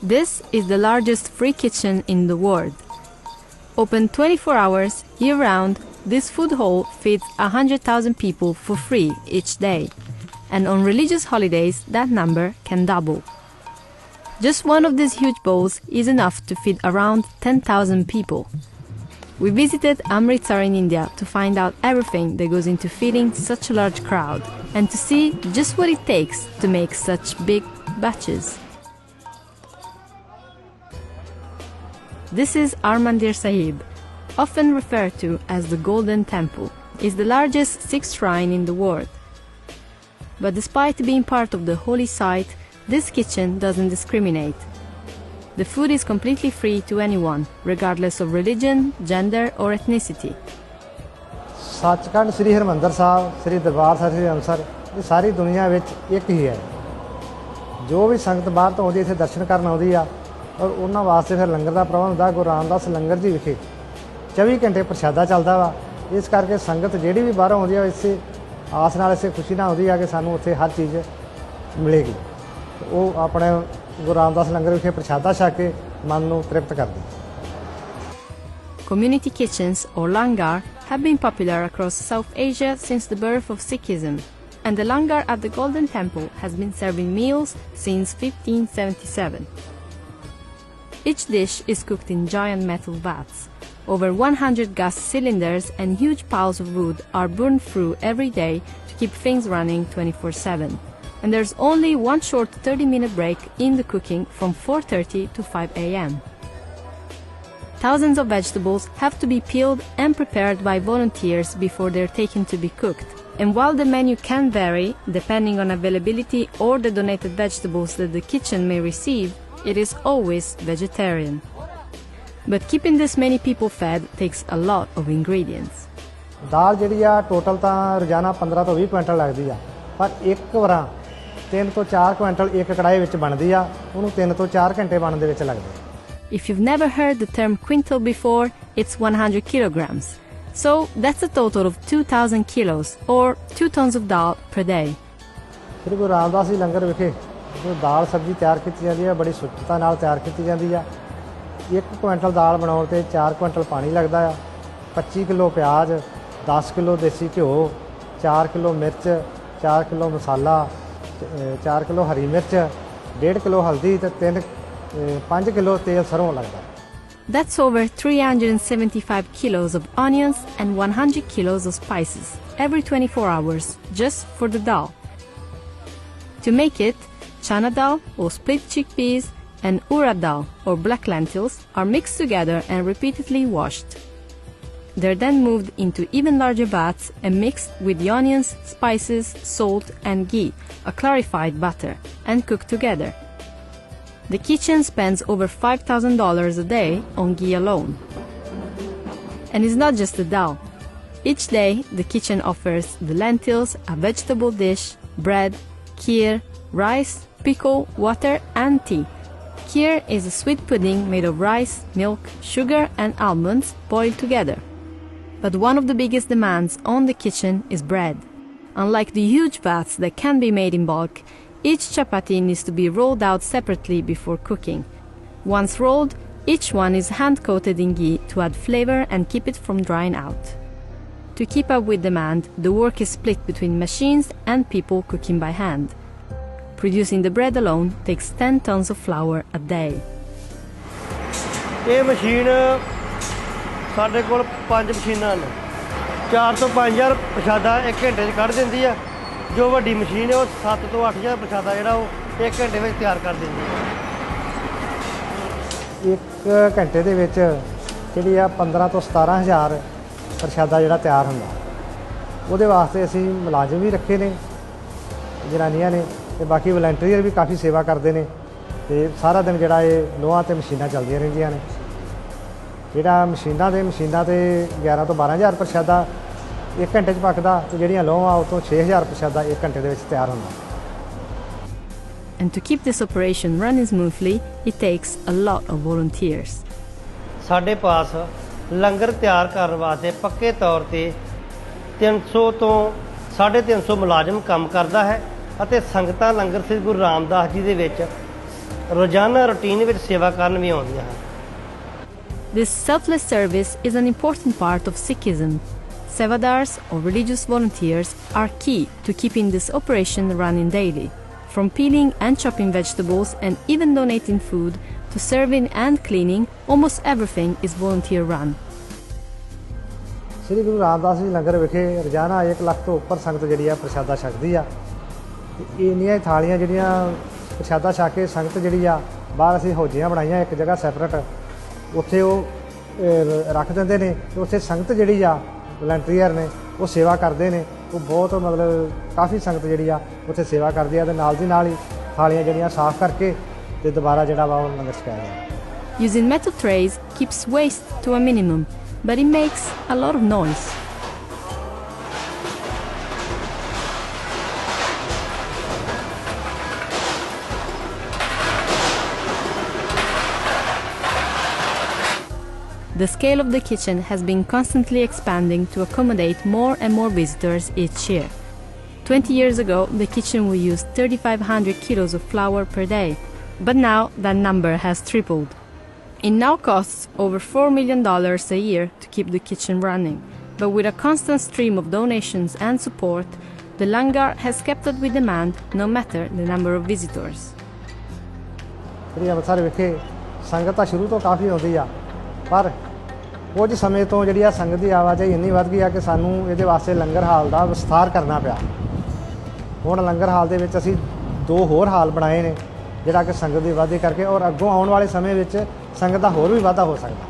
This is the largest free kitchen in the world. Open 24 hours year-round, this food hall feeds 100,000 people for free each day. And on religious holidays, that number can double. Just one of these huge bowls is enough to feed around 10,000 people. We visited Amritsar in India to find out everything that goes into feeding such a large crowd and to see just what it takes to make such big batches. This is Harmandir Sahib, often referred to as the Golden Temple. It's the largest Sikh shrine in the world. But despite being part of the holy site, this kitchen doesn't discriminate. The food is completely free to anyone, regardless of religion, gender or ethnicity. Sachkhand Shri Harmandir साहब, श्री दरबार ਸਾਹਿਬ, श्री ਅੰਮ੍ਰਿਤਸਰ, ਇਹ ਸਾਰੀ ਦੁਨੀਆ ਵਿੱਚ ਇੱਕ ਹੀ ਹੈ। ਜੋ ਵੀ ਸੰਗਤ ਬਾਹਰ ਤੋਂ ਆਉਂਦੀ ਇੱਥੇ ਦਰਸ਼ਨ ਕਰਨ ਆਉਂਦੀ ਆ ਔਰ ਉਹਨਾਂ ਵਾਸਤੇ ਫਿਰ ਲੰਗਰ ਦਾ ਪ੍ਰਬੰਧ ਹੁੰਦਾ। ਗੁਰੂ ਰਾਮਦਾਸ ਲੰਗਰ ਜੀ ਵਿਖੇ 24 ਘੰਟੇ ਪ੍ਰਸ਼ਾਦਾ ਚੱਲਦਾ ਵਾ। ਇਸ ਕਰਕੇ ਸੰਗਤ ਜਿਹੜੀ ਵੀ ਬਾਹਰੋਂ ਆਉਂਦੀ ਆ ਇਸੇ ਆਸ ਨਾਲ ਇਸੇ ਖੁਸ਼ੀ ਨਾਲ ਆਉਂਦੀ ਆ ਕਿ ਸਾਨੂੰ ਉੱਥੇ ਹਰ ਚੀਜ਼ ਮਿਲੇਗੀ। ਉਹ ਆਪਣੇ ਗੁਰੂ ਰਾਮਦਾਸ ਲੰਗਰ ਵਿਖੇ ਪ੍ਰਸ਼ਾਦਾ ਛਕ ਕੇ ਮਨ ਨੂੰ ਤ੍ਰਿਪਤ ਕਰਦੀ। Community kitchens or langar have been popular across South Asia since the birth of Sikhism, and the langar at the Golden Temple has been serving meals since 1577. Each dish is cooked in giant metal vats. Over 100 gas cylinders and huge piles of wood are burned through every day to keep things running 24/7. And there's only one short 30-minute break in the cooking from 4:30 to 5 a.m. Thousands of vegetables have to be peeled and prepared by volunteers before they're taken to be cooked. And while the menu can vary depending on availability or the donated vegetables that the kitchen may receive, it is always vegetarian. But keeping this many people fed takes a lot of ingredients. दाल ਜਿਹੜੀ ਆ total ਤਾਂ ਰੋਜ਼ਾਨਾ 15 ਤੋਂ 20 quintal ਲੱਗਦੀ ਆ, ਪਰ ਇੱਕ ਵਾਰਾਂ 3 ਤੋਂ 4 ਕੁਇੰਟਲ ਇੱਕ ਕੜਾਈ ਵਿੱਚ ਬਣਦੀ ਆ। ਉਹਨੂੰ 3 ਤੋਂ 4 ਘੰਟੇ ਬਣਨ ਦੇ ਵਿੱਚ ਲੱਗਦੇ। If you've never heard the term quintal before, it's 100 kilograms. So that's a total of 2,000 kilos or 2 tons of dal per day. ਸ੍ਰੀ ਗੁਰੂ ਰਾਮਦਾਸ ਜੀ ਲੰਗਰ ਵਿਖੇ ਜੋ ਦਾਲ ਸਬਜ਼ੀ ਤਿਆਰ ਕੀਤੀ ਜਾਂਦੀ ਹੈ ਬੜੀ ਸੁੱਚਤਾ ਨਾਲ ਤਿਆਰ ਕੀਤੀ ਜਾਂਦੀ ਆ। 1 ਕੁਇੰਟਲ ਦਾਲ ਬਣਾਉਣ ਤੇ 4 ਕੁਇੰਟਲ ਪਾਣੀ ਲੱਗਦਾ ਆ। 25 ਕਿਲੋ ਪਿਆਜ਼, 10 ਕਿਲੋ ਦੇਸੀ ਘਿਓ, 4 ਕਿਲੋ ਮਿਰਚ, 4 ਕਿਲੋ ਮਸਾਲਾ, 4 ਕਿਲੋ ਹਰੀ ਮਿਰਚ, 1.5 ਕਿਲੋ ਹਲਦੀ ਤੇ 5 ਕਿਲੋ ਤੇਲ ਸਰੋਂ ਲੱਗਦਾ। That's over 375 kilos of onions and 100 kilos of spices every 24 hours just for the dal. To make it, chana dal or split chickpeas and urad dal or black lentils are mixed together and repeatedly washed. They're then moved into even larger vats and mixed with the onions, spices, salt and ghee, a clarified butter, and cooked together. The kitchen spends over $5,000 a day on ghee alone. And it's not just the dal. Each day, the kitchen offers the lentils, a vegetable dish, bread, kheer, rice, pickle, water, and tea. Kheer is a sweet pudding made of rice, milk, sugar, and almonds boiled together. But one of the biggest demands on the kitchen is bread. Unlike the huge vats that can be made in bulk, each chapati needs to be rolled out separately before cooking. Once rolled, each one is hand-coated in ghee to add flavor and keep it from drying out. To keep up with demand, the work is split between machines and people cooking by hand. Producing the bread alone takes 10 tons of flour a day. ਇਹ machine ਸਾਡੇ ਕੋਲ 5 ਮਸ਼ੀਨਾਂ ਨੇ। 4 ਤੋਂ 5,000 ਪ੍ਰਸ਼ਾਦਾ 1 ਘੰਟੇ 'ਚ ਕੱਢ ਦਿੰਦੀ ਆ। ਜੋ ਵੱਡੀ ਮਸ਼ੀਨ ਹੈ ਉਹ 7 ਤੋਂ 8,000 ਪ੍ਰਸ਼ਾਦਾ ਜਿਹੜਾ ਉਹ 1 ਘੰਟੇ ਵਿੱਚ ਤਿਆਰ ਕਰ ਦਿੰਦੀ ਹੈ। 1 ਘੰਟੇ ਦੇ ਵਿੱਚ ਜਿਹੜੀ ਆ 15 ਤੋਂ 17,000 ਪ੍ਰਸ਼ਾਦਾ ਜਿਹੜਾ ਤਿਆਰ ਹੁੰਦਾ। ਉਹਦੇ ਵਾਸਤੇ ਅਸੀਂ ਮੁਲਾਜ਼ਮ ਵੀ ਰੱਖੇ ਨੇ, ਜਨਾਨੀਆਂ ਨੇ, ਤੇ ਬਾਕੀ ਵਲੰਟੀਅਰ ਵੀ ਕਾਫੀ ਸੇਵਾ ਕਰਦੇ ਨੇ। ਤੇ ਸਾਰਾ ਦਿਨ ਜਿਹੜਾ ਇਹ ਲੋਹਾਂ ਤੇ ਮਸ਼ੀਨਾਂ ਚੱਲਦੀਆਂ ਰਹਿੰਦੀਆਂ ਨੇ। ਜਿਹੜਾ ਮਸ਼ੀਨਾਂ ਤੇ 11 ਤੋਂ 12,000 ਪ੍ਰਸ਼ਾਦਾ 1 ਘੰਟੇ 'ਚ ਪੱਕਦਾ, ਤੇ ਜਿਹੜੀਆਂ ਲੋਹਾਂ ਉਹ ਤੋਂ 6,000 ਪ੍ਰਸ਼ਾਦਾ 1 ਘੰਟੇ ਦੇ ਵਿੱਚ ਤਿਆਰ ਹੁੰਦਾ। And to keep this operation running smoothly, it takes a lot of volunteers. ਸਾਡੇ ਪਾਸ ਲੰਗਰ ਤਿਆਰ ਕਰਨ ਵਾਸਤੇ ਪੱਕੇ ਤੌਰ ਤੇ 300 ਤੋਂ 350 ਮੁਲਾਜ਼ਮ ਕੰਮ ਕਰਦਾ ਹੈ ਅਤੇ ਸੰਗਤਾਂ ਲੰਗਰ ਸ੍ਰੀ ਗੁਰੂ ਰਾਮਦਾਸ ਜੀ ਦੇ ਵਿੱਚ ਰੋਜ਼ਾਨਾ ਰੂਟੀਨ ਵਿੱਚ ਸੇਵਾ ਕਰਨ ਵੀ ਆਉਂਦੀਆਂ ਹਨ। This selfless service is an important part of Sikhism. Sevadars, or religious volunteers, are key to keeping this operation running daily. From peeling and chopping vegetables and even donating food to serving and cleaning, almost everything is volunteer run. ਸ੍ਰੀ ਗੁਰੂ ਰਾਮਦਾਸ ਜੀ ਲੰਗਰ ਵਿਖੇ ਰੋਜ਼ਾਨਾ 1 ਲੱਖ ਤੋਂ ਉੱਪਰ ਸੰਗਤ ਜਿਹੜੀ ਆ ਪ੍ਰਸ਼ਾਦਾ ਛਕਦੀ ਆ। ਤੇ ਇੰਨੀਆਂ ਥਾਲੀਆਂ ਜਿਹੜੀਆਂ ਪ੍ਰਸ਼ਾਦਾ ਛਕ ਕੇ ਸੰਗਤ ਜਿਹੜੀ ਆ ਬਾਹਰ ਅਸੀਂ ਹੌਜੀਆਂ ਬਣਾਈਆਂ ਇੱਕ ਜਗ੍ਹਾ ਸੈਪਰੇਟ, ਉੱਥੇ ਉਹ ਰੱਖ ਦਿੰਦੇ ਨੇ ਤੇ ਉੱਥੇ ਸੰਗਤ ਜਿਹੜੀ ਆ ਵਲੰਟੀਅਰ ਨੇ ਉਹ ਸੇਵਾ ਕਰਦੇ ਨੇ। ਉਹ ਬਹੁਤ ਮਤਲਬ ਕਾਫੀ ਸੰਗਤ ਜਿਹੜੀ ਆ ਉੱਥੇ ਸੇਵਾ ਕਰਦੀ ਆ ਤੇ ਨਾਲ ਦੀ ਨਾਲ ਹੀ ਥਾਲੀਆਂ ਜਿਹੜੀਆਂ ਸਾਫ਼ ਕਰਕੇ ਤੇ ਦੁਬਾਰਾ ਜਿਹੜਾ ਵਾ ਉਹ ਲੰਗਰ ਛਕਾਇਆ ਜਾਂਦਾ। Using metal trays keeps waste to a minimum, but it makes a lot of noise. The scale of the kitchen has been constantly expanding to accommodate more and more visitors each year. 20 years ago, the kitchen would use 3,500 kilos of flour per day, but now that number has tripled. It now costs over $4 million a year to keep the kitchen running, but with a constant stream of donations and support, the langar has kept up with demand no matter the number of visitors. ਸ੍ਰੀ ਅੰਮ੍ਰਿਤਸਰ ਵਿਖੇ ਸੰਗਤ ਤਾਂ ਸ਼ੁਰੂ ਤੋਂ ਕਾਫੀ ਆਉਂਦੀ ਆ, ਪਰ ਕੁਝ ਸਮੇਂ ਤੋਂ ਜਿਹੜੀ ਆ ਸੰਗਤ ਦੀ ਆਵਾਜਾਈ ਇੰਨੀ ਵੱਧ ਗਈ ਆ ਕਿ ਸਾਨੂੰ ਇਹਦੇ ਵਾਸਤੇ ਲੰਗਰ ਹਾਲ ਦਾ ਵਿਸਥਾਰ ਕਰਨਾ ਪਿਆ। ਹੁਣ ਲੰਗਰ ਹਾਲ ਦੇ ਵਿੱਚ ਅਸੀਂ 2 ਹੋਰ ਹਾਲ ਬਣਾਏ ਨੇ ਜਿਹੜਾ ਕਿ ਸੰਗਤ ਦੀ ਵਾਧੇ ਕਰਕੇ ਔਰ ਅੱਗੋਂ ਆਉਣ ਵਾਲੇ ਸਮੇਂ ਵਿੱਚ ਸੰਗਤ ਦਾ ਹੋਰ ਵੀ ਵਾਧਾ ਹੋ ਸਕਦਾ।